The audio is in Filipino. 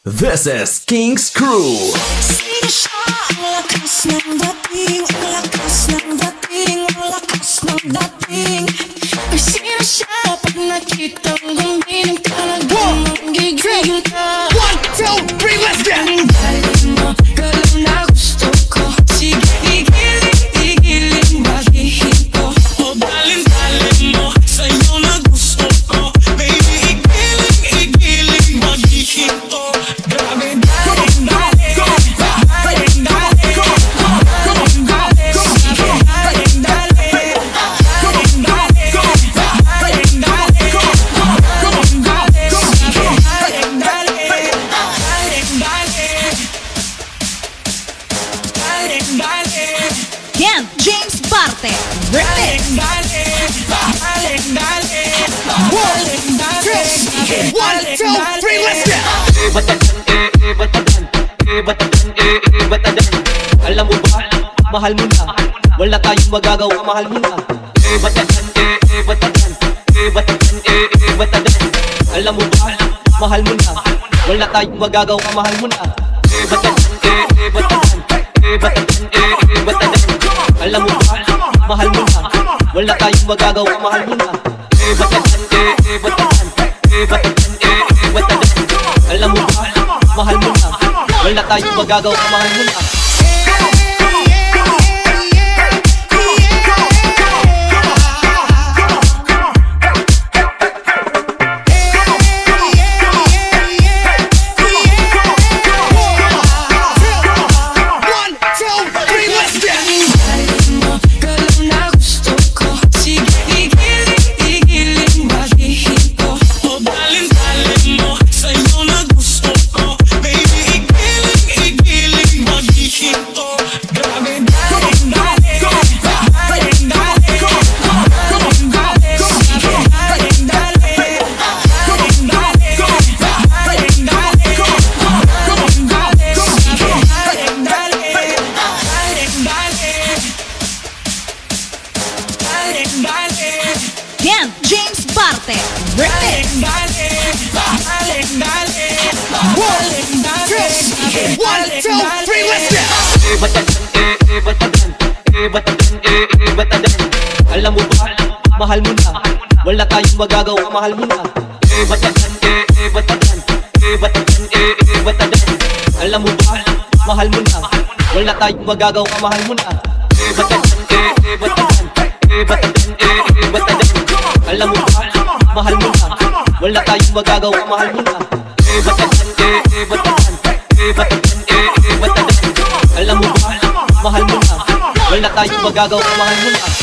This is King's Crew. Sige siya, ang lakas ng dating, ang lakas ng dating, ang lakas ng dating. Pag sino siya, pag nakitang gumiling ka na gumagigil ka. 1, 2, 3, let's get it! Galing mo, galing na gusto ko. Sige, igiling, bagihin ko. O galing mo, sa'yo na gusto ko. Baby, igiling, bagihin ko. Grabe, Ken James Parte, remix. 1, 2, 3, let's get batadan. Alam mo ba, mahal mo na. Wala tayong magagawa, mahal mo na. Batadan. Alam mo ba, mahal mo na. Wala tayong magagawa, mahal mo na. Batadan. Alam mo ba, mahal mo na. Wala tayong magagawa, mahal mo na. Alam mo ba, mahal mo na. Wala tayong magagawa, mahal mo na. Ken James Parte, remix. 1, 2, 3, let's get Batadan. Alam mo ba, mahal mo na. Wala tayong magagawa, mahal mo na. Batadan. Alam mo ba, mahal mo na. Wala tayong magagawa, mahal mo na. Batadan. Alam mo ba, mahal mo na. Wala tayong magagawa, mahal mo na. Batadan. Alam mo ba, mahal mo na. Wala tayong magagawa, mahal mo na.